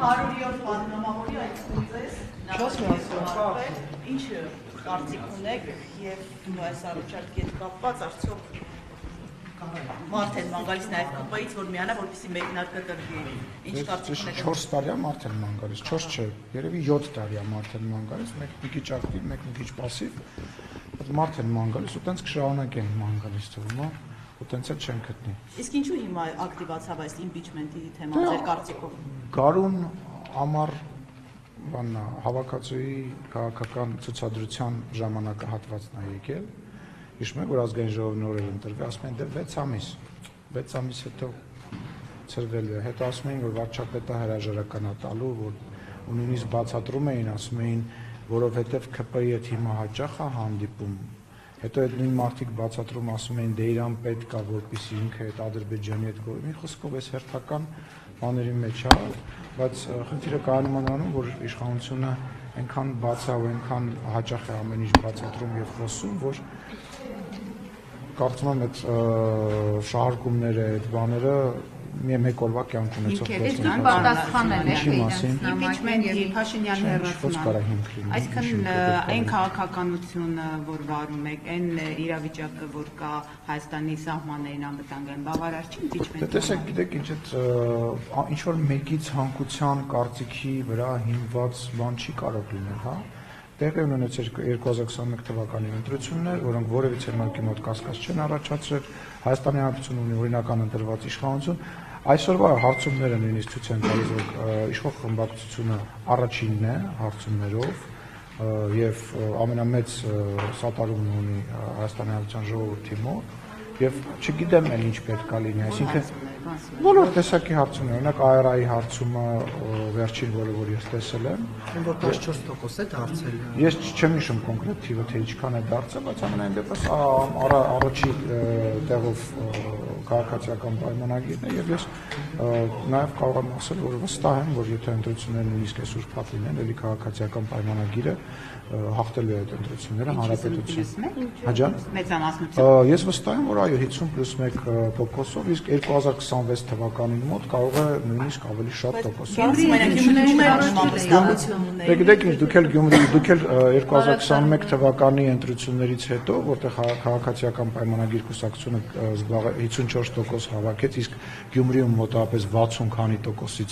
100-րդ պատգամավորի այդ ուզես ինչ կարծիք ունեք եւ այս առաջարկի հետ կապված արդյոք մարդ են ման գալիս նաեւ ԿՊ-ից որ միանա որպեսզի մեկնարկը տրվի ինչ կարծիք ունեք 4 տարի է մարդ են ման գալիս 4 չէ երևի 7 տարի է մարդ են ման գալիս մեկ մի քիչ ակտիվ մեկ մի քիչ пассив մարդ են ման գալիս ու տենց կշարունակեն ման գալիս թվում է ու տենց էլ չեն գտնի իսկ ինչու հիմա ակտիվացավ այս իմպիչմենտի թեման ձեր կարծիքով Գարուն ամառ բաննա հավաքածուի քաղաքական ցուցադրության ժամանակահատվածն է եկել Հիշում եք, որ ազգային ժողովն օրեր ընտրվի, ասում են դե 6 ամիս հետո ծրվելու է, հետո ասում էին, որ վարչապետը հրաժարական է տալու, որ ու նույնիսկ բացատրում էին, ասում էին, որովհետև ԿՊ-ի հետ հիմա հաճախ է հանդիպում, հետո այդ նույն մարդիկ բացատրում ասում էին, դե իրան պետք է, որպեսզի ինքը այդ Ադրբեջանի հետ գործի, մի խոսքով այս հերթական բաների մեջ է, բայց խնդիրը կայանում է նրանում, որ իշխանությունը այնքան բաց է ու այնքան հաճախ է ամեն ինչ բացատրում եւ խոսում, որ կարծում եմ այդ շահարկումները, այդ բաները մեկ օրվա կյանք ունեցող գործն պատասխանել է իմպիչմենտի Փաշինյանի հեռացման այսինքն այն քաղաքականությունը որ վարում եք այն իրավիճակը որ կա Հայաստանի սահմաններին անվտանգային բավարար չի իմպիչմենտը տեսեք գիտեք ինչ այդ ինչ որ մեկից հանգուցան կարծիքի վրա հիմնված բան չի կարող լինել հա Տեղի ունեցել 2021 թվականի ընտրություններ, որոնք որևիցե մեկի մոտ կասկած չեն առաջացրել, Հայաստանի Հանրապետությունը ունի օրինական ընտրված իշխանություն, այսօրվա հարցումները նույնիսկ ցույց են տալիս, որ իշխող խմբակցությունը առաջինն է հարցումներով եւ ամենամեծ սատարումն ունի Հայաստանի Հանրապետության ժողովրդի մոտ եւ չգիտեմ էլ ինչ պետք է լինի, այսինքն բոլոր տեսակի հարցումներ, օրինակ AR-ի հարցումը վերջին որը որ ես տեսել եմ, որ 14% է դարձել։ Ես չեմ հիշում կոնկրետ թիվը թե ինչքան է դարձել, բայց ամենայն դեպս առաջի տեղով քաղաքացիական պայմանագիրն է եւ ես նաեւ կարող եմ ասել, որ վստահ եմ, որ եթե ընտրությունները նույնիսկ այսօր փակ լինեն, ելի քաղաքացիական պայմանագիրը հաղթելու է այդ ընտրությունները հանրապետություն։ Հաջան։ Մեծամասնություն։ Ես վստահ եմ, որ այո 50+1%-ով, իսկ 2026 թվականին մոտ կարող է նույնիսկ ավելի շատ տոկոս։ Գիտեք ինչ, դուք էլ 2021 թվականի ընտրություններից հետո, որտեղ քաղաքացիական պայմանագիր կուսակցությունը 54% հավաքեց, իսկ Գյումրիում մոտավորապես 60 քանի տոկոսից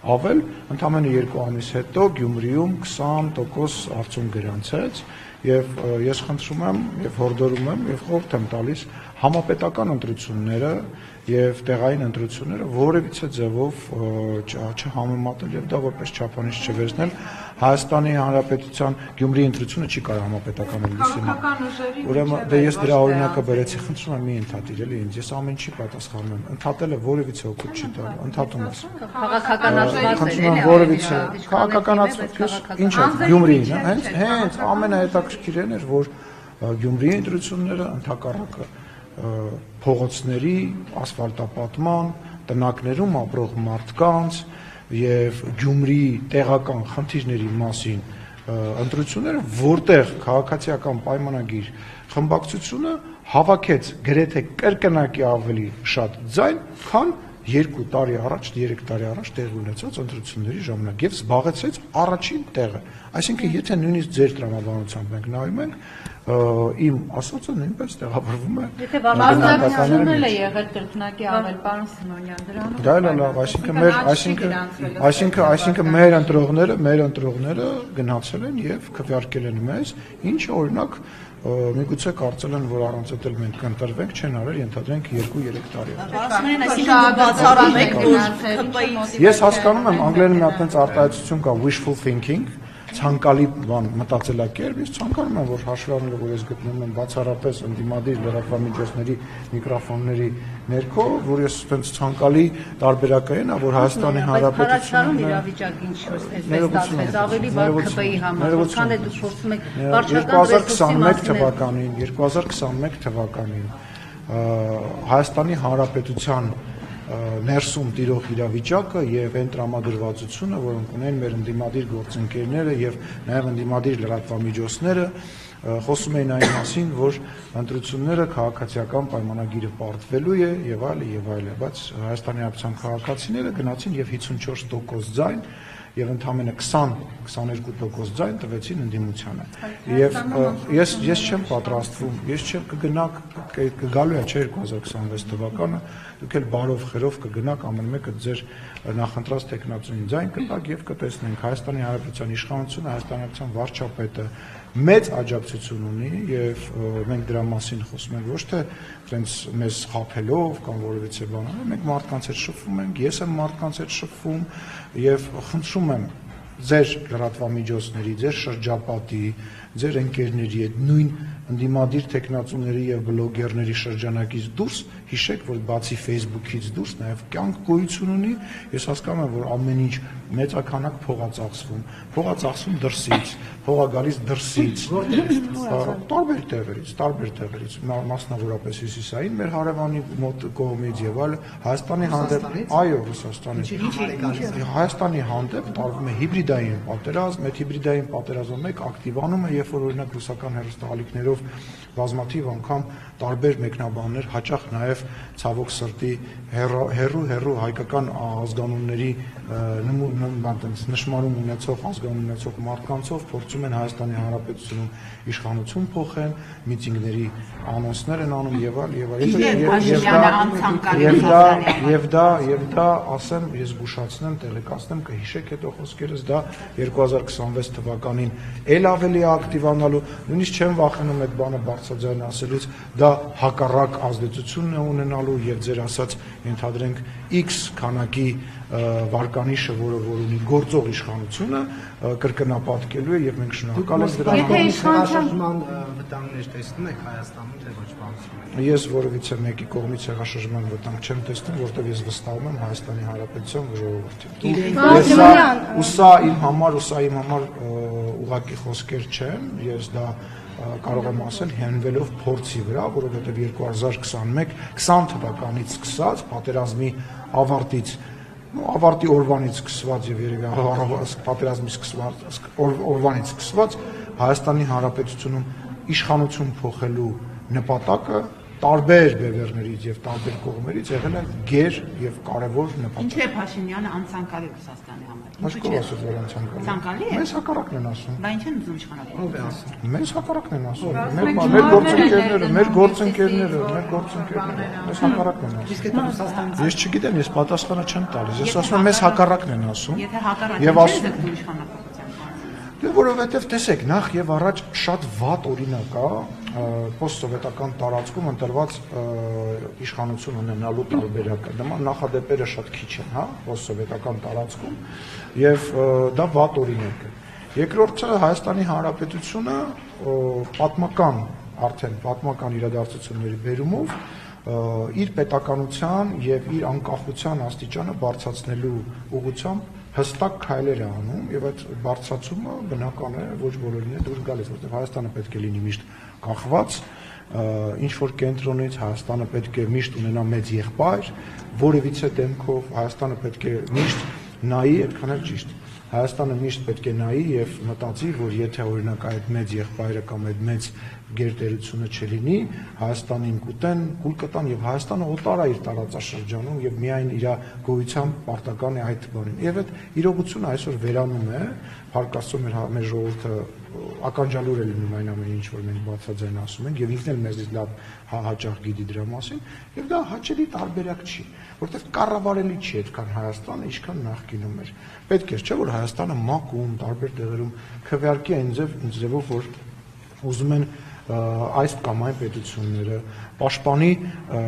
ավել, ընդամենը 2 ամիս հետո Գյումրիում 20% արդյունք գրանցեց եւ ես խնդրում եմ եւ հորդորում եմ եւ խորհուրդ եմ տալիս համապետական ընտրությունները եւ տեղային ընտրությունները որևիցե ձևով չհամեմատել եւ դա որպես չափանիշ չվերցնել Հայաստանի Հանրապետության Գյումրիի ընտրությունը չի կարող համապետական լինել։ Ուրեմն դե ես դրա օրինակը բերեցի, խնդրում եմ մի ընդհատիր էլի ինձ, ես ամեն ինչի պատասխանում եմ։ Ընդհատելը որևիցե օգուտ չի տալու, ընդհատում ես։ Քաղաքականացված ինչ է Գյումրիին, հենց ամենահետաքրքիրն էր, որ Գյումրիի ընտրությունները ընդհակառակը փողոցների ասֆալտապատման, տնակներում ապրող մարդկանց եւ Գյումրիի տեղական խնդիրների մասին ընտրությունները, որտեղ քաղաքացիական պայմանագիր խմբակցությունը հավաքեց գրեթե կրկնակի ավելի շատ ձայն, քան 2 տարի առաջ, 3 տարի առաջ տեղի ունեցած ընտրությունների ժամանակ եւ զբաղեցրեց առաջին տեղը։ Այսինքն, եթե նույնիսկ ձեր տրամաբանությամբ մենք նայում ենք, իմ ասածը նույնպես տեղավորվում է։ Եթե բազմազանությունն էլ է եղել կրկնակի ավել, պարոն Սիմոնյան, դրանով։ Դա էլ լավ, այսինքն մեր ընտրողները գնացել են եւ քվեարկել են մեզ, ինչը օրինակ միգուցե կարծել են, որ առանց այդ էլ մենք կընտրվենք, չեն արել, ենթադրենք 2-3 տարի։ Ես հասկանում եմ, անգլերեն մի հատ արտահայտություն կա wishful thinking, ցանկալի բան մտածելակերպ, ես ցանկանում եմ, որ հաշվի առնելով, որ ես գտնվում եմ բացառապես ընդդիմադիր լրատվամիջոցների միկրոֆոնների ներքո, որ ես այդպես ցանկալի տարբերակային, որ Հայաստանի Հանրապետությունը իրավիճակը ինչ ստացվեց, ավելի վառ ԿՊ-ի համար, որքան է դուք փորձում եք վարչական 2021 թվականին Հայաստանի Հանրապետության ներսում տիրող իրավիճակը եւ այն տրամադրվածությունը, որոնք ունեն մեր ընդդիմադիր գործընկերները եւ նաեւ ընդդիմադիր լրատվամիջոցները, խոսում էին այն մասին, որ ընտրությունները քաղաքացիական պայմանագիրը պարտվելու է եւ այլն, բայց Հայաստանի Հանրապետության քաղաքացիները գնացին եւ 54% ձայն եւ ընդամենը 20-22% ձայն տվեցին ընդդիմությանը։ Եվ ես չեմ պատրաստվում, ես չեմ կգալու է 2026 թվականը, դուք էլ բարով խերով կգնաք ամեն մեկը ձեր նախընտրած տեխնացուին ձայն կտակ եւ կտեսնենք Հայաստանի Հանրապետության իշխանությունը, Հայաստանի Հանրապետության վարչապետը մեծ աջակցություն ունի եւ մենք դրա մասին խոսում ենք ոչ թե այնպես մեզ խափելով կամ որևիցե բան, մենք մարդկանց հետ շփվում ենք, ես եմ մարդկանց հետ շփվում եւ խնդրում եմ ձեր լրատվամիջոցների, ձեր շրջապատի, ձեր ընկերների հետ նույն ընդդիմադիր տեխնացուների եւ բլոգերների շրջանակից դուրս հիշեք, որ բացի Facebook-ից դուրս նաեւ կյանք գոյություն ունի, ես հասկանում եմ, որ ամեն ինչ մեծականակ փող է ծախսվում դրսից, փող է գալիս դրսից, տարբեր տեղերից, մասնավորապես Հյուսիսային մեր հարևանի մոտ կողմից եւ այլ Հայաստանի հանդեպ, այո, Ռուսաստանի, Հայաստանի հանդեպ տարվում է հիբրիդային պատերազմ, այդ հիբրիդային պատերազմը մեկ ակտիվանում է, երբ որ օրինակ ռուսական հեռուստաալիքներով բազմաթիվ անգամ տարբեր մեկնաբաններ հաճախ նաև ցավոք սրտի հերու հայկական ազգանունների նշմարում ունեցող ազգանուն ունեցող մարդկանցով փորձում են Հայաստանի Հանրապետությունում իշխանություն փոխեն, միտինգների անոնսներ են անում եւ դա ասեմ, ես զգուշացնեմ, տեղեկացնեմ, կհիշեք հետո խոսքերս, դա 2026 թվականին ել ավելի ակտիվանալու, նույնիսկ չեմ վախենում այդ բանը բարձրաձայն ասելուց, դա հակառակ ազդեցություն է ունենալու եւ ձեր ասած ենթադրենք X քանակի վարկանիշը, որը որ ունի գործող իշխանությունը, կրկնապատկելու է եւ մենք շնորհակալ ենք դրա համար։ Հեղաշրջման վտանգներ տեսնում եք Հայաստանում, թե ոչ բացում։ Ես որևիցե մեկի կողմից հեղաշրջման վտանգ չեմ տեսնում, որտեղ ես վստահում եմ Հայաստանի Հանրապետության ժողովրդին։ Սա իմ համար ուղղակի խոսքեր չեն, ես դա կարող եմ ասել հենվելով փորձի վրա, որովհետև 2021-20 թվականից սկսած պատերազմի ավարտի օրվանից սկսված եւ երևի պատերազմի օրվանից սկսված Հայաստանի Հանրապետությունում իշխանություն փոխելու նպատակը տարբեր բևեռներից եւ տարբեր կողմերից եղել է գեր եւ կարեւոր նպատակ։ Ինչու է Փաշինյանը անցանկալի Ռուսաստանի համար։ Ինչու՞ ասած որ անցանկալի։ Մեզ հակառակն են ասում։ Բա ինչ են ուզում իշխանապետը։ Ով է ասում։ Մեզ հակառակն են ասում։ Մեր գործընկերները, մեզ հակառակն են ասում։ Իսկ այդ Ռուսաստանի Ես չգիտեմ, ես պատասխանը չեմ տալիս։ Ես ասում եմ մեզ հակառակն են ասում։ Եթե հակառակն են իշխանապետության։ Դե որովհետև տեսեք, նախ եւ առաջ շատ վատ օրինակ է պոստսովետական տարածքում ընտրված իշխանություն ունենալու տարբերակը։ Նման նախադեպերը շատ քիչ են, հա, պոստսովետական տարածքում եւ դա վատ օրինակ է։ Երկրորդը Հայաստանի Հանրապետությունը պատմական իրադարձությունների բերումով իր պետականության եւ իր անկախության աստիճանը բարձրացնելու ուղղությամբ հստակ քայլեր է անում եւ այդ բարձրացումը բնական է ոչ բոլորին է դուրս գալիս, որովհետեւ Հայաստանը պետք է լինի միշտ կախված, ինչ որ կենտրոնից Հայաստանը պետք է միշտ ունենա մեծ եղբայր, որևիցե դեմքով Հայաստանը պետք է միշտ նայի, այդքան էլ ճիշտ։ Հայաստանը միշտ պետք է նայի եւ մտածի, որ եթե օրինակ այդ մեծ եղբայրը կամ այդ մեծ գերտերությունը չլինի, Հայաստանին կուտեն, կուլ կտան եւ Հայաստանը օտար է իր տարածաշրջանում եւ միայն իր գոյությամբ պարտական է այդ բանին։ Եվ այդ իրողությունը այսօր վերանում է, փառք Աստծո մեր ժողովուրդը ականջալուր է լինում այն ամենին, ինչ որ մենք բացաձայն ասում ենք եւ ինքն էլ մեզից լավ հաճախ գիտի դրա մասին եւ դա հաճելի տարբերակ չի, որովհետեւ կառավարելի չի այդքան Հայաստանը, ինչքան նախկինում էր։ Պետք է չէ որ Հայաստանը մակում տարբեր տեղերում քվեարկի այն ձևով, որ ուզում են այս կամ այն պետությունները պաշտպանի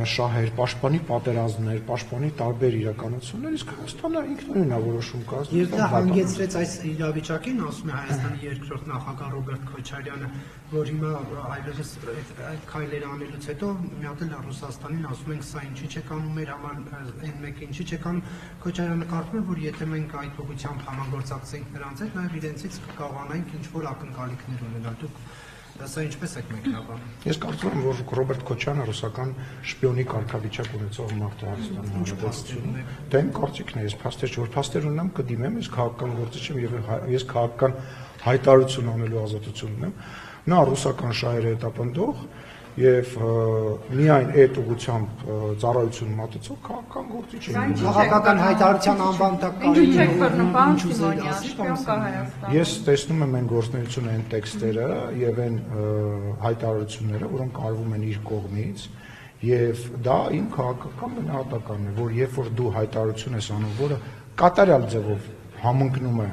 շահեր, պաշտպանի պատերազմներ, պաշտպանի տարբեր իրականություններ, իսկ Հայաստանը ինքնուրույն է որոշում կազմում։ Եվ դա հանգեցրեց այս իրավիճակին, ասում է Հայաստանի երկրորդ նախագահ Ռոբերտ Քոչարյանը, որ հիմա այլևս այդ քայլերը անելուց հետո մի հատ էլ Ռուսաստանին ասում ենք սա ինչի՞ չեք անում մեր համար, այն մեկը ինչի՞ չեք անում։ Քոչարյանը կարծում է, որ եթե մենք այդ ուղղությամբ համագործակցենք նրանց հետ, նաև իրենցից կկարողանանք ինչ-որ ակնկալիքներ ունենալ։ Դուք Սա ինչպես եք մեկնաբանում։ Ես կարծում եմ, որ Ռոբերտ Քոչարյանը ռուսական շպիոնի կարգավիճակ ունեցող մարդ է Հայաստանի Հանրապետությունում։ Դա իմ կարծիքն է, ես փաստեր չէ, որ փաստեր ունեմ կդիմեմ, ես քաղաքական գործիչ եմ եւ ես քաղաքական հայտարարություն անելու ազատություն ունեմ։ Նա ռուսական շահերը հետապնդող եւ միայն այդ ուղղությամբ ծառայություն մատուցող քաղաքական գործիչ են։ Քաղաքական հայտարարության անվան տակ Ես տեսնում եմ այն գործունեությունը, այն տեքստերը եւ այն հայտարարությունները, որոնք արվում են իր կողմից, եւ դա իմ քաղաքական գնահատականն է, որ երբ որ դու հայտարարություն ես անում, որը կատարյալ ձևով համընկնում է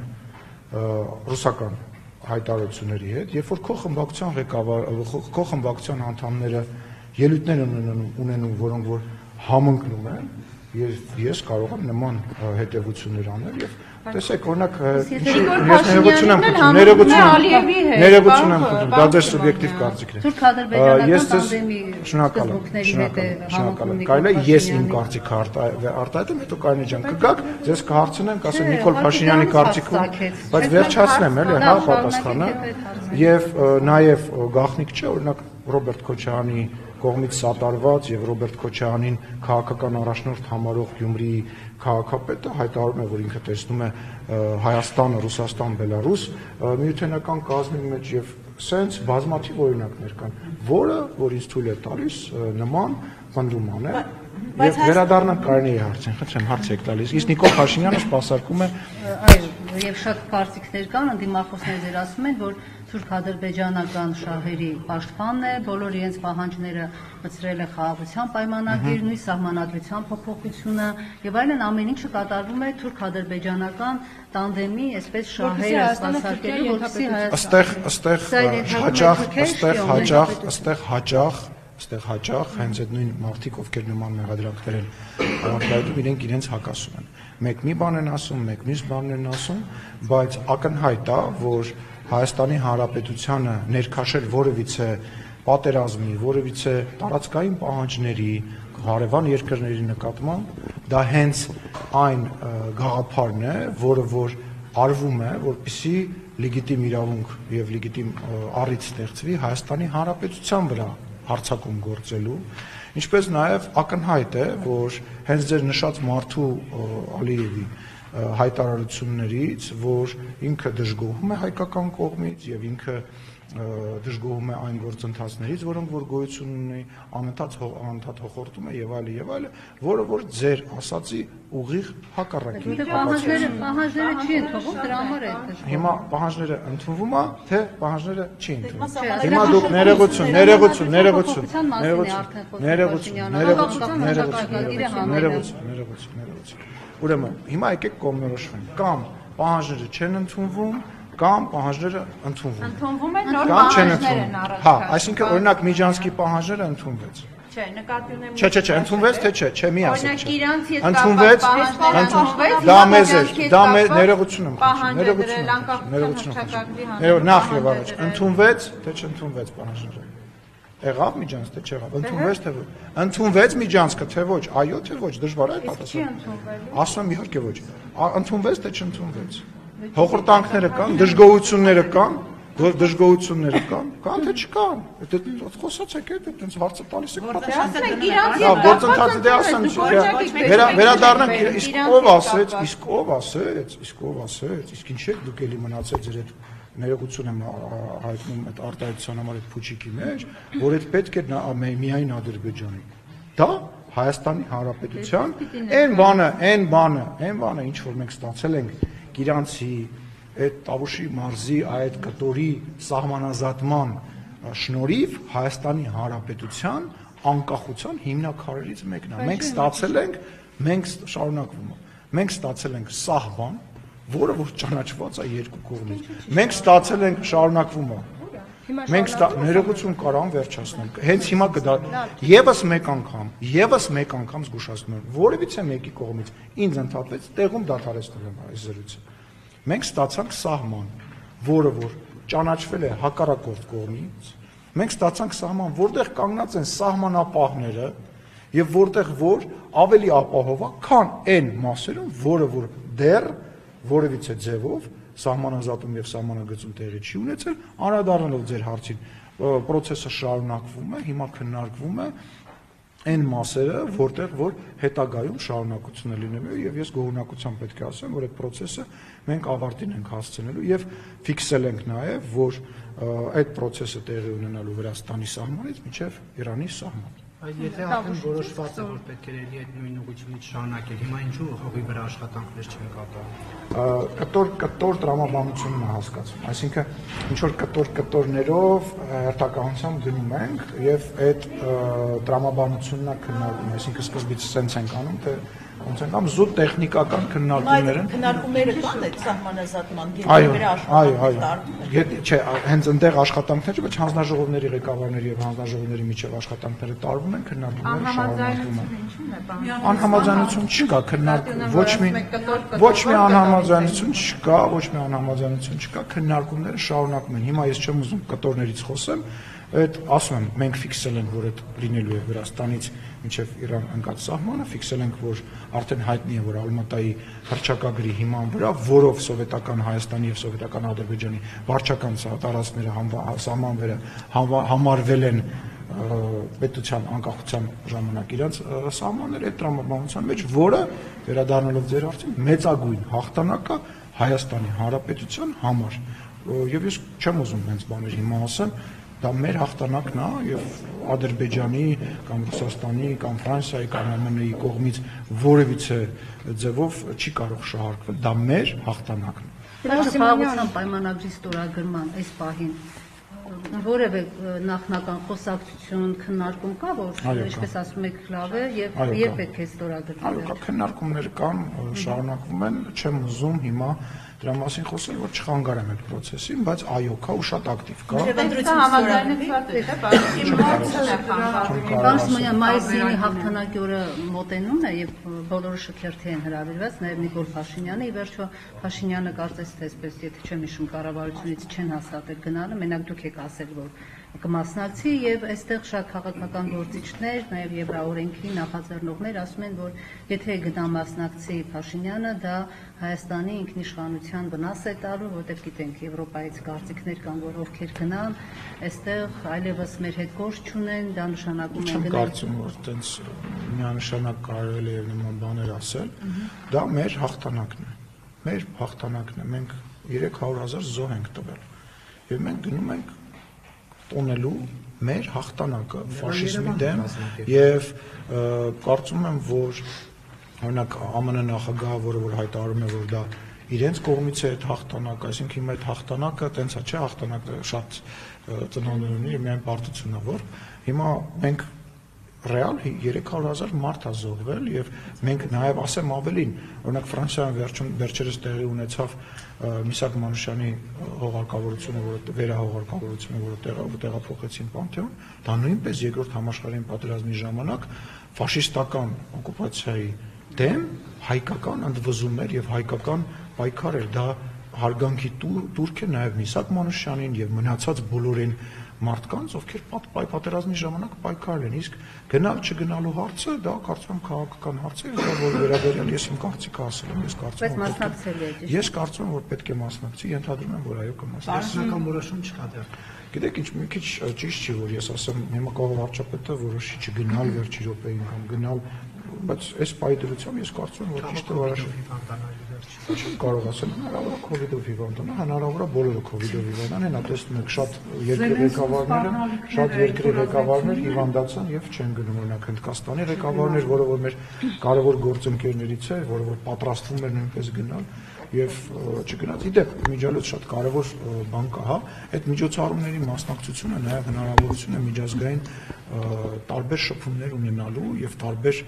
ռուսական հայտարարությունների հետ, երբ որ քո խմբակցության ղեկավարը, քո խմբակցության անդամները ելույթներ ունենում, որոնք որ համընկնում են, ես կարող եմ նման հետևություններ անել եւ տեսեք, օրինակ, ներողություն եմ խնդրում, դա դեր սուբյեկտիվ կարծիքն է։ Ես ձեզ շնորհակալ եմ։ Կարելի է ես իմ կարծիքը արտահայտեմ, հետո Կարինե ջան կգաք, ձեզ կհարցնեմ, կասեմ Նիկոլ Փաշինյանի կարծիքը, բայց վերջացնեմ, էլի, հա, պատասխանը։ Եվ նաեւ գաղտնիք չէ, օրինակ Ռոբերտ Քոչարյանի կողմից սատարված եւ Ռոբերտ Քոչարյանին քաղաքական առաջնորդ համարող Գյումրիի քաղաքապետը հայտարարում է, որ ինքը տեսնում է Հայաստանը, Ռուսաստան, Բելարուս միութենական կազմի մեջ եւ սենց բազմաթիվ օրինակներ կան, որը որ ինձ թույլ է տալիս նման պնդում անել եւ վերադառնամ Կարինեի հարցին, խնդրեմ հարց եք տալիս։ Իսկ Նիկոլ Փաշինյանը սպասարկում է այո, եւ շատ կարծիքներ կան, ընդդիմախոսներ ձեր ասում են, որ թուրք-ադրբեջանական շահերի պաշտպանն է, բոլոր իրենց պահանջները մտցրել է խաղաղության պայմանագիր, նույն սահմանադրության փոփոխությունը եւ այլն, ամեն ինչը կատարվում է թուրք-ադրբեջանական տանդեմի, այսպես շահերը սպասարկելու, որպեսզի այստեղ հաճախ հենց այդ նույն մարդիկ, ովքեր նման մեղադրանքներ են արտահայտում, իրենց հակասում են։ Մեկ մի բան են ասում, մեկ մյուս բան են ասում, բայց ակնհայտ է, որ Հայաստանի Հանրապետությանը ներքաշել որևիցե պատերազմի, որևիցե տարածքային պահանջների, հարևան երկրների նկատմամբ, դա հենց այն գաղափարն է, որը որ արվում է, որպեսզի լեգիտիմ իրավունք եւ լեգիտիմ առիթ ստեղծվի Հայաստանի Հանրապետության վրա հարձակում գործելու, ինչպես նաեւ ակնհայտ է, որ հենց ձեր նշած Մարդու Ալիևի հայտարարություններից, որ ինքը դժգոհում է հայկական կողմից եւ ինքը դժգոհում է այն գործընթացներից, որոնք որ գոյություն ունի, անընդհատ հոխորտում է եւ այլն, որը որ ձեր ասացի ուղիղ հակառակի։ Պահանջները չի ընդունվում, դրա համար է այդպես։ Հիմա պահանջները ընդունվում է, թե պահանջները չի ընդունվում։ Հիմա դուք ներողություն։ Ուրեմն, հիմա եկեք կողմնորոշվենք, կամ պահանջները չեն ընդունվում, կամ պահանջները ընդունվում։ Ընդունվում են նոր պահանջներ են առաջ։ Հա, այսինքն օրինակ Միջանցկի պահանջները ընդունվեց։ Չէ, նկատի ունեմ։ Չէ, ընդունվեց թե չէ, մի ասեք։ Օրինակ իրանց հետ ընդունվեց, դա մեզ էր, դա ներողություն եմ խնդրում, նախ եւ առաջ, ընդունվեց, թե չընդունվեց պահանջները։ Եղավ Միջանց, թե չեղավ, ընդունվեց թե ոչ։ Ընդունվեց Միջանցքը, թե ոչ, այո, թե ոչ, դժվար է պատասխանել։ Ասում եմ իհարկե ոչ։ Ընդունվեց թե չընդունվեց։ Հոխորտանքները կան, դժգոհությունները կան, կան թե չկան։ Դա խոսացեք, այդպես հարցը տալիս եք պատասխան։ Գործընթացը դե ասեմ, վերադառնանք, իսկ ով ասեց, իսկ ինչ եք դուք էլի մնացել ձեր այդ ներողություն եմ հայտնում այդ արտահայտության համար այդ փուչիկի մեջ, որ այդ պետք է միայն Ադրբեջանի։ Դա Հայաստանի Հանրապետության այն բանը, ինչ որ մենք ստացել ենք Գիրանցի, այդ Տավուշի մարզի, այդ կտորի սահմանազատման շնորհիվ Հայաստանի Հանրապետության անկախության հիմնաքարերից մեկն է։ Մենք ստացել ենք սահման, որը որ ճանաչված է երկու կողմից։ Մենք ստացել ենք շարունակվում է։ Ներողություն կարամ վերջացնել։ Հենց հիմա եւս մեկ անգամ զգուշացնում եմ, որևիցե մեկի կողմից ինձ ընդհատվեց տեղում դադարեցնել եմ այս զրույցը։ Մենք ստացանք սահման, որը որ ճանաչվել է հակառակորդ կողմից։ Մենք ստացանք սահման, որտեղ կանգնած են սահմանապահները եւ որտեղ որ ավելի ապահով է, քան այն մասերում, որը որ դեռ որևիցե ձևով սահմանազատում եւ սահմանագծում տեղի չի ունեցել, անդրադառնալով ձեր հարցին, process-ը շարունակվում է, հիմա քննարկվում է այն մասերը, որտեղ որ հետագայում շարունակություն է լինելու եւ ես գոհունակությամբ պետք է ասեմ, որ այդ process-ը մենք ավարտին ենք հասցնելու եւ ֆիքսել ենք նաեւ, որ այդ process-ը տեղի ունենալու Վրաստանի սահմանից մինչեւ Իրանի սահման։ Եթե արդեն որոշված է, որ պետք է լինի այդ նույն ուղղությունից շարունակել, հիմա ինչու հողի վրա աշխատանքներ չեն կատարվում։ Կտոր տրամաբանությունն է հասկացվում, այսինքն ինչ որ կտորներով հերթականությամբ գնում ենք եւ այդ տրամաբանությունն է քննարկում, այսինքն սկզբից սենց ենք անում, թե ոնց են կամ զուտ տեխնիկական քննարկումներ են։ Քննարկումները կան այդ սահմանազատման գետերի աշխատանքները։ Չէ, հենց այնտեղ աշխատանքները, բայց հանձնաժողովների ղեկավարների եւ հանձնաժողովների միջև աշխատանքները տարվում են, քննարկումները շարունակվում են։ Անհամաձայնություն չկա, քննարկում ոչ մի անհամաձայնություն չկա, քննարկումները շարունակվում են։ Հիմա ես չեմ ուզում կտորներից խոսեմ, այդ ասում եմ, մենք ֆիքսել ենք, որ այդ լինելու է Վրաստանից մինչև Իրան ընկած սահմանը, ֆիքսել ենք, որ արդեն հայտնի է, որ Ալմատայի հռչակագրի հիման վրա, որով սովետական Հայաստանի եւ սովետական Ադրբեջանի վարչական տարածքները սահմանվերը համարվել են պետության անկախության ժամանակ իրանց սահմանները այդ տրամաբանության մեջ, որը վերադառնալով ձեր հարցին մեծագույն հաղթանակը Հայաստանի Հանրապետության համար։ Եվ ես չեմ ուզում հենց բաներ հիմա ասեմ, դա մեր հաղթանակն է եւ Ադրբեջանի կամ Ռուսաստանի կամ Ֆրանսիայի կամ ԱՄՆ-ի կողմից որևիցե ձևով չի կարող շահարկվել, դա մեր հաղթանակն է։ Խաղաղության պայմանագրի ստորագրման այս պահին որևէ նախնական խոսակցություն, քննարկում կա, որ ինչպես ասում եք, լավ է եւ երբ պետք է ստորագրվի։ Այո, քննարկումներ կան, շարունակվում են, չեմ ուզում հիմա դրա մասին խոսել, որ չխանգարեմ այդ process-ին, բայց այո, կա ու շատ ակտիվ կա։ Պարոն Սիմոնյան, մայիսի հաղթանակի օրը մոտենում է եւ բոլորը շքերթի են հրավիրված, նաեւ Նիկոլ Փաշինյանը, ի վերջո Փաշինյանը կարծես թե այսպես, եթե չեմ հիշում, կառավարությունից չեն հաստատել գնալը, մենակ դուք եք ասել, որ կմասնակցի եւ այստեղ շատ քաղաքական գործիչներ, նաեւ Եվրաօրենքի նախաձեռնողներ ասում են, որ եթե գնա մասնակցի Փաշինյանը, դա Հայաստանի ինքնիշխանության վնաս է տալու, որտեղ գիտենք Եվրոպայից կարծիքներ կան, որ ովքեր գնան, այստեղ այլևս մեր հետ գործ չունեն, դա նշանակում է գնել։ Չեմ կարծում, որ այտենց միանշանակ կարելի է նման բաներ ասել, դա մեր հաղթանակն է։ Մեր հաղթանակն է, մենք 300,000 զոհ ենք տվել եւ մենք գնում ենք տոնելու մեր հաղթանակը ֆաշիզմի դեմ եւ կարծում եմ, որ օրինակ ԱՄՆ նախագահը, որ հայտարարում է, որ դա իրենց կողմից է այդ հաղթանակը, այսինքն հիմա այդ հաղթանակը տենց է, չէ, հաղթանակը շատ ծնողներ ունի, միայն պարտություն է, որ հիմա մենք ռեալ 300,000 մարդ է զոհվել եւ մենք նաեւ ասեմ ավելին, օրինակ Ֆրանսիայում վերջերս տեղի ունեցավ Միսակ Մանուշյանի հողարկավորությունը, որը վերահողարկավորությունը, որը տեղափոխեցին Պանթեոն, դա նույնպես երկրորդ համաշխարհային պատերազմի ժամանակ ֆաշիստական օկուպացիայի դեմ հայկական ընդվզում էր եւ հայկական պայքար էր, դա հարգանքի տուրք է նաեւ Միսակ Մանուշյանին եւ մնացած բոլորին մարդկանց, ովքեր պատերազմի ժամանակ պայքարել են, իսկ գնալ չգնալու հարցը դա կարծում եմ քաղաքական հարց է, որ վերաբերյալ ես իմ կարծիքը ասել եմ, ես կարծում եմ, որ պետք է մասնակցի, ենթադրում եմ, որ այո կմասնակցի։ Պաշտոնական որոշում չկա դեռ։ Գիտեք ինչ, մի քիչ ճիշտ չի, որ ես ասեմ, հիմա կարող վարչապետը որոշի չգնալ վերջի րոպեին կամ գնալ, բայց այս պայդրությամբ ես կարծում եմ, որ ճիշտ է որոշում։ Չեմ կարող ասել, հնարավոր է COVID-ով հիվանդանա, հնարավոր է բոլորը COVID-ով հիվանդան, հենա տեսնում եք շատ երկրի ղեկավարներ հիվանդացան եւ չեն գնում, օրինակ Հնդկաստանի ղեկավարներ, որը որ մեր կարևոր գործընկերներից է, որը որ պատրաստվում էր նույնպես գնալ եւ չգնաց։ Իդեպ միջալոց շատ կարևոր բան կա, հա, այդ միջոցառումների մասնակցությունը նաեւ հնարավորություն է միջազգային տարբեր շփումներ ունենալու եւ տարբեր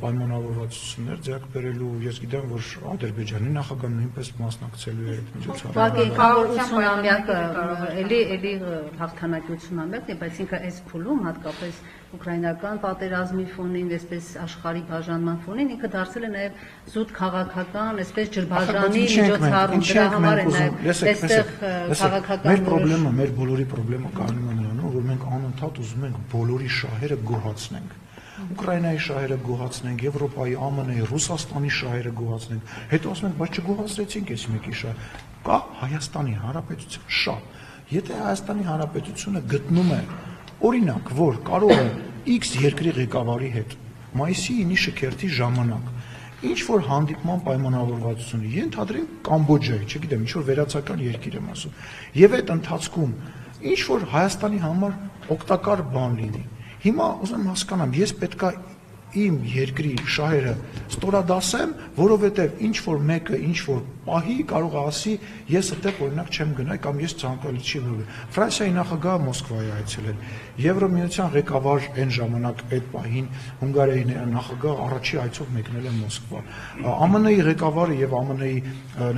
պայմանավորվածություններ ձեռք բերելու։ Ես գիտեմ, որ Ադրբեջանի նախագահը նույնպես մասնակցելու է այդ միջոցառումներին։ Ուղղակի 80-ամյակը էլի հաղթանակի 80-ամյակն է, բայց ինքը այս փուլում հատկապես ուկրաինական պատերազմի ֆոնին, այսպես աշխարհի բաժանման ֆոնին ինքը դարձել է նաեւ զուտ քաղաքական, այսպես ջրբաժանի միջոցառում, դրա համար է նաեւ այստեղ քաղաքական մեր խնդրումը, մեր բոլորի խնդրումը կանում է նրանով, որ մենք անընդհատ ուզում ենք բոլորի շահերը գոհացնենք։ Ուկրաինայի շահերը գոհացնենք, Եվրոպայի, ԱՄՆ-ի, Ռուսաստանի շահերը գոհացնենք։ Հետո ասում ենք, բայց չգոհացրեցինք այս մեկի շահը։ Կա Հայաստանի Հանրապետության շահ։ Եթե Հայաստանի Հանրապետությունը գտնում է օրինակ, որ կարող է X երկրի ղեկավարի հետ մայիսի 9-ի շքերթի ժամանակ ինչ որ հանդիպման պայմանավորվածություն ենթադրենք Կամբոջայի, չգիտեմ, ինչ որ վերացական երկիր եմ ասում, եւ այդ ընթացքում ինչ որ Հայաստանի համար օգտակար բան լինի։ Հիմա ուզում եմ հասկանամ, ես պետքա իմ երկրի շահերը ստորադասեմ, որովհետև ինչ որ մեկը ինչ որ պահի կարող է ասի, ես այդտեղ օրինակ չեմ գնա կամ ես ցանկալի չի լինի։ Ֆրանսիայի նախագահը Մոսկվայի այցելել, Եվրոմիության ղեկավար այն ժամանակ այդ պահին Հունգարիայի նախագահը առաջի այցով մեկնել է Մոսկվա։ ԱՄՆ-ի ղեկավարը եւ ԱՄՆ-ի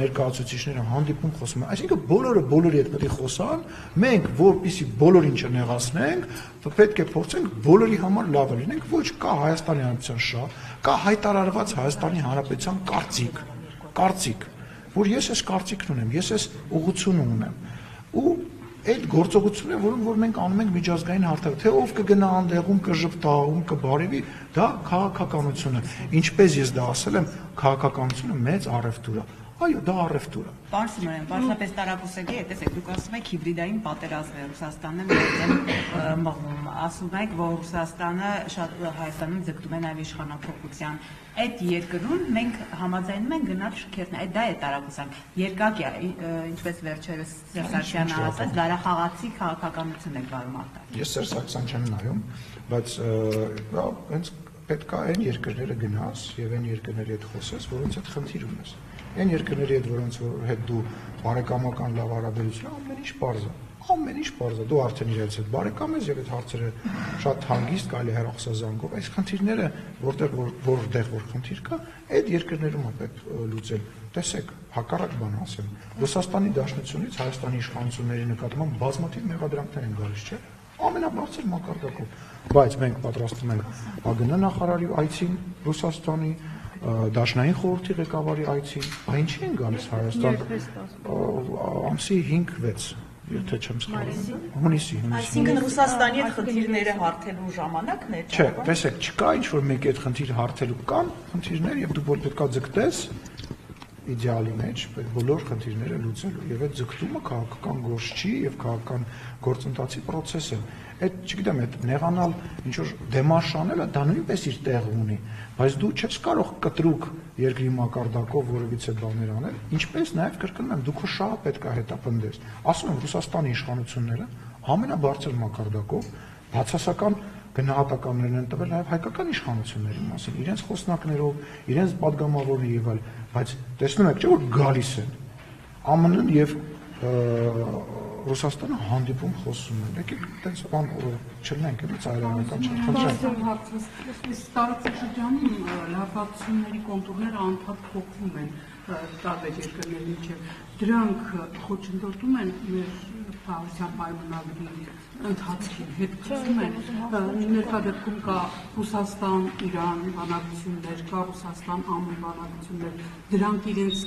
ներկայացուցիչները հանդիպում խոսում են, այսինքն բոլորի հետ պետք է խոսան, մենք որպեսզի բոլորին չնեղացնենք, պետք է փորձենք բոլորի համար լավը լինենք, ոչ կա Հայաստանի Հանրապետության շահ, կա հայտարարված Հայաստանի Հանրապետության կարծիք, որ ես այս կարծիքն ունեմ, ես այս ուղղությունը ունեմ, ու այդ գործողությունն է, որ մենք անում ենք միջազգային հարթակ, թե ով կգնա անդեղում, կժպտա, ում կբարևի, դա քաղաքականություն է, ինչպես ես դա ասել եմ, քաղաքականությունը մեծ առևտուր է, այո, դա առևտուր է։ Պարոն Սիմոնյան, պարզապես տարակուսակի է, տեսեք, դուք ասում եք հիբրիդային պատերազմ է Ռուսաստանը մղում, ասում եք, որ Ռուսաստանը շատ Հայաստանում ձգտում է նաև իշխանափոխության։ Այդ երկրում մենք համաձայնում ենք գնալ շքերթն, այդ դա է տարակուսակ, երկակ է, ինչպես վերջերս Սերժ Սարգսյանը ասաց, դարախաղացի քաղաքականություն է վարում արտաքին։ Ես Սերժ Սարգսյան չեմ նայում, բայց հենց պետք է այն երկրները գնաս եւ այն երկրների հետ խոսես, որոնց հետ խնդիր ունես։ Այն երկրների հետ, որոնց հետ դու բարեկամական լավ հարաբերություն, ամեն ինչ պարզ է, դու արդեն իրենց հետ բարեկամ ես եւ այդ հարցերը շատ հանգիստ կարելի հեռախոսազանգով, այս խնդիրները, որտեղ որ խնդիր կա, այդ երկրներում է պետք լուծել։ Տեսեք, հակառակ բան ասեմ, Ռուսաստանի Դաշնությունից Հայաստանի իշխանությունների նկատմամբ բազմաթիվ մեղադրանքներ են գալիս, չէ՞։ Ամենաբարձր մակարդակով, բայց մենք պատրաստվում ենք ԱԳՆ նախարարի այցին Ռուսաստանի, Դաշնային խորհրդի ղեկավարի այցին, ինչի են գալիս Հայաստան ամսի 5-6, եթե չեմ սխալվում, հունիսի։ Այսինքն Ռուսաստանի այդ խնդիրները հարթելու ժամանակն է, չէ՞։ Տեսեք, չկա ինչ որ մեկի այդ խնդիր հարթելու կան խնդիրներ եւ դու պետք է ձգտես իդեալի մեջ բոլոր խնդիրները լուծելու եւ այդ ձգտումը քաղաքական գործ չի եւ քաղաքական գործընթացի process է։ Այդ, չգիտեմ, այդ նեղանալ ինչ որ դեմարշ անելը դա նույնպես իր տեղը ունի, բայց դու չես կարող կտրուկ երկրի մակարդակով որևիցե բաներ անել, ինչպես նաեւ կրկնում եմ, դու քո շահը պետք է հետապնդես։ Ասում եմ, Ռուսաստանի իշխանությունները ամենաբարձր մակարդակով բացասական գնահատականներն են տվել նաև հայկական իշխանությունների մասին, իրենց խոսնակներով, իրենց падգամավորների եւ այլ, բայց տեսնում եք, չէ՞ որ գալիս են ԱՄՆ-ն եւ Ռուսաստանը հանդիպում խոսում են։ Եկեք այդպես բան չլինենք, էլի ծայրահեղական չխնդրեմ։ Այս տարածաշրջանում լավացումների կոնտուրները անդադ փոխվում են տարբեր երկրների միջև։ Դրանք խոչընդոտում են մեր քաղաքական պայմանագրի ընթացքին, հետ կցում են։ Ներկա դեպքում կա Ռուսաստան-Իրան բանակցություններ, կա Ռուսաստան-ԱՄՆ բանակցություններ։ Դրանք իրենց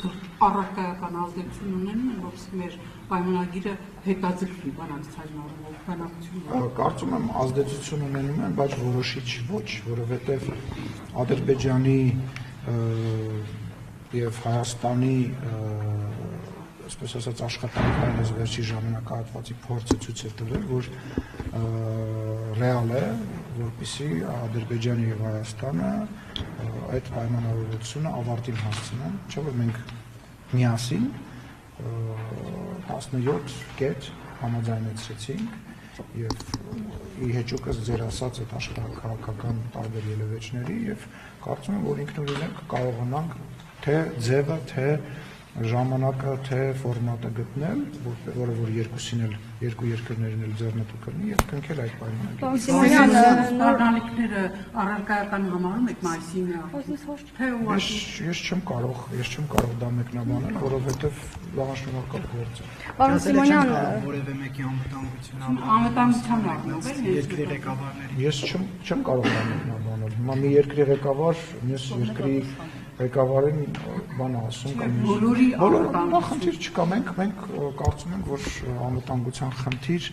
առարկայական ազդեցություն ունեն, որովհետեւ մեր պայմանագիրը հետաձգվի բանակցային բանակցությունները։ Կարծում եմ ազդեցություն ունենում են, բայց որոշիչ ոչ, որովհետև Ադրբեջանի եւ Հայաստանի այսպես ասած աշխատանքային այս վերջի ժամանակահատվածի փորձը ցույց է տվել, որ ռեալ է, որպեսզի Ադրբեջանը եւ Հայաստանը այդ պայմանավորվածությունը ավարտին հասցնեն, չէ՞ որ մենք միասին 17 կետ համաձայնեցրեցինք եւ ի հեճուկս ձեր ասած այդ աշխարհակաղակական տարբեր ելևէջների եւ կարծում եմ, որ ինքնուրույն կարողանանք թե ձևը, թե ժամանակը, թե ֆորմատը գտնել, որը որ երկու երկրներն էլ ձեռնտու կլինի եւ կնքել այդ պայմանագիրը։ Սպառնալիքները առարկայական համարում եք մայիսի Ես չեմ կարող դա մեկնաբանել, որովհետեւ լավաշնորհակալ գործ է։ Պարոն Սիմոնյան, որևէ մեկի անվտանգության առնով է երկրի ղեկավարների։ Ես չեմ կարող դա մեկնաբանել։ Հիմա մի երկրի ղեկավար, մյուս երկրի ղեկավարին բան ասում կամ բոլորի խնդիր չկա, մենք կարծում ենք, որ անվտանգության խնդիր,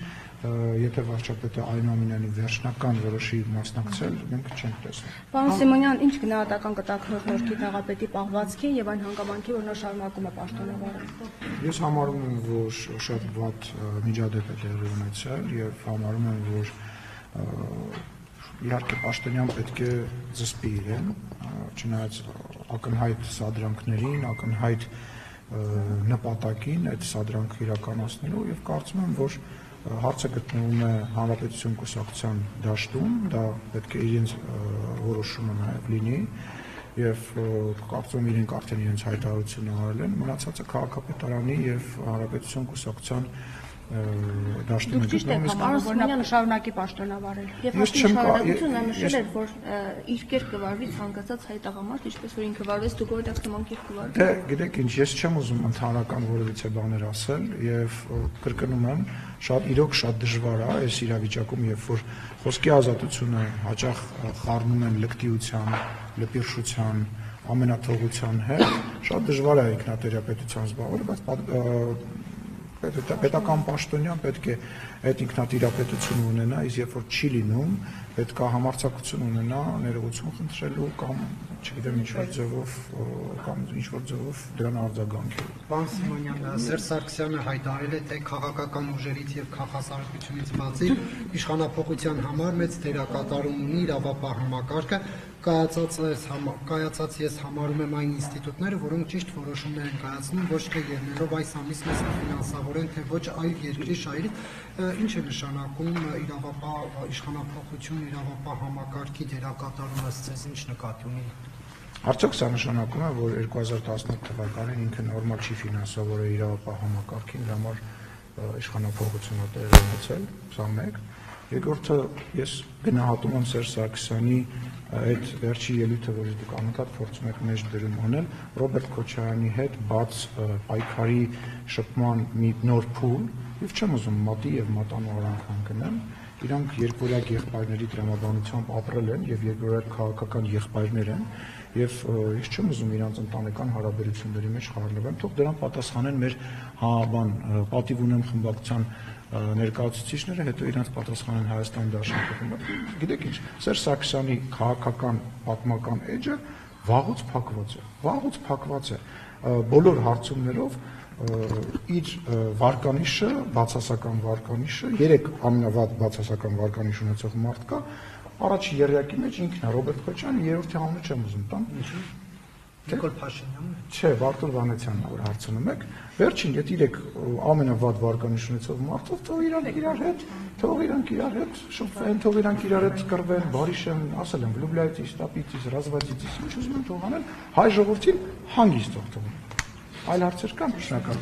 եթե վարչապետը այնուամենայնիվ վերջնական որոշի մասնակցել, մենք չենք տեսնում։ Պարոն Սիմոնյան, ինչ գնահատական կտաք նորքի քաղաքապետի պահվածքին եւ այն հանգամանքի, որ նա շարունակում է պաշտոնավարել։ Ես համարում եմ, որ շատ վատ միջադեպ է տեղի ունեցել եւ համարում եմ, որ իհարկե Պաշտոնյան պետք է զսպի իրեն, չնայած ակնհայտ սադրանքներին, ակնհայտ նպատակին այդ սադրանքը իրականացնելու եւ կարծում եմ, որ հարցը գտնվում է Հանրապետություն կուսակցության դաշտում, դա պետք է իրենց որոշումը նաեւ լինի եւ կարծում եմ իրենք արդեն իրենց հայտարարությունը արել են, մնացածը քաղաքապետարանի եւ Հանրապետություն կուսակցության դաշտում Դուք ճիշտ եք համարում, որ նա շարունակի պաշտոնավարել։ Եվ հաշվի շարունակությունը նա նշել էր, որ իր կերպ կվարվի ցանկացած հայ տղամարդ, ինչպես որ ինքը վարվեց, դուք որտեղ նման կերպ կվարվի։ Դե գիտեք ինչ, ես չեմ ուզում ընդհանրական որևիցե բաներ ասել եւ կրկնում եմ, իրոք շատ դժվար է այս իրավիճակում, երբ որ խոսքի ազատությունը հաճախ խառնում են լկտիության, լպիրշության, ամենաթողության հետ, շատ դժվար է ինքնատերապետության զբաղվել, բայց պետական պաշտոնյան պետք է այդ ինքնատիրապետություն ունենա, իսկ երբ որ չի լինում, պետք է համարձակություն ունենա ներողություն խնդրելու կամ չգիտեմ ինչ-որ ձևով դրան արձագանքելու։ Պարոն Սիմոնյան, Սերժ Սարգսյանը հայտարարել է, թե քաղաքական ուժերից եւ քաղաքասարությունից բացի իշխանափոխության համար մեծ դերակատարում ունի իրավապահ համակարգը, կայացած ես համարում եմ այն ինստիտուտները, որոնք ճիշտ որոշումներ են կայացնում, ոչ թե ելնելով այս ամիս մեզ ֆինանսավորեն, թե ոչ այլ երկրի շահերից, ինչ է նշանակում իրավապահ իշխանափոխություն, իրավապահ համակարգի դերակատարումը, ցես ինչ նկատի ունի։ Արդյոք սա նշանակում է, որ 2011 թվականին ինքը նորմալ չի ֆինանսավորել իրավապահ համակարգին, դրա համար իշխանափոխությունը տեղի ունեցել, սա մեկ։ Երկրորդը ես գնահատում եմ Սերժ Սարգսյանի այդ վերջի ելույթը, որը դուք անընդհատ փորձում եք մեջ դրում անել, Ռոբերտ Քոչարյանի հետ բաց պայքարի շփման մի նոր փուլ, եւ չեմ ուզում մատի եւ մատանու արանք հանգնեմ, իրանք երկորյակ եղբայրների տրամաբանությամբ ապրել են եւ երկորյակ քաղաքական եղբայրներ են եւ ես չեմ ուզում իրանց ընտանեկան հարաբերությունների մեջ խառնվեմ, թող դրան պատասխանեն մեր պատիվ ունեմ խմբակցության ներկայացուցիչները, հետո իրանց պատասխանեն Հայաստանի Դաշնակցությունը։ Գիտեք ինչ, Սերժ Սարգսյանի քաղաքական պատմական էջը վաղուց փակված է, բոլոր հարցումներով իր վարկանիշը, բացասական վարկանիշը, 3 ամենավատ բացասական վարկանիշ ունեցող մարդ կա, առաջի երյակի մեջ ինքն է Ռոբերտ Քոչարյանը, երրորդի անունը չեմ ուզում տամ։ Նիկոլ Փաշինյանն է։ Չէ, Վարդան Վանեցյանն է, որ հարցնում եք։ Վերջին, եթե 3 ամենավատ վարկանիշ ունեցող մարդով, թող իրանք իրար հետ շփվեն, թող իրանք իրար հետ կռվեն, բարիշեն, ասել եմ, վլուբլայցիս, տապիցիս, ռազվացիցիս, ինչ ուզում են թող անեն, հայ ժողովրդին հանգիստ թող թողեն։ Այլ հարցեր կան, շնորհակալ։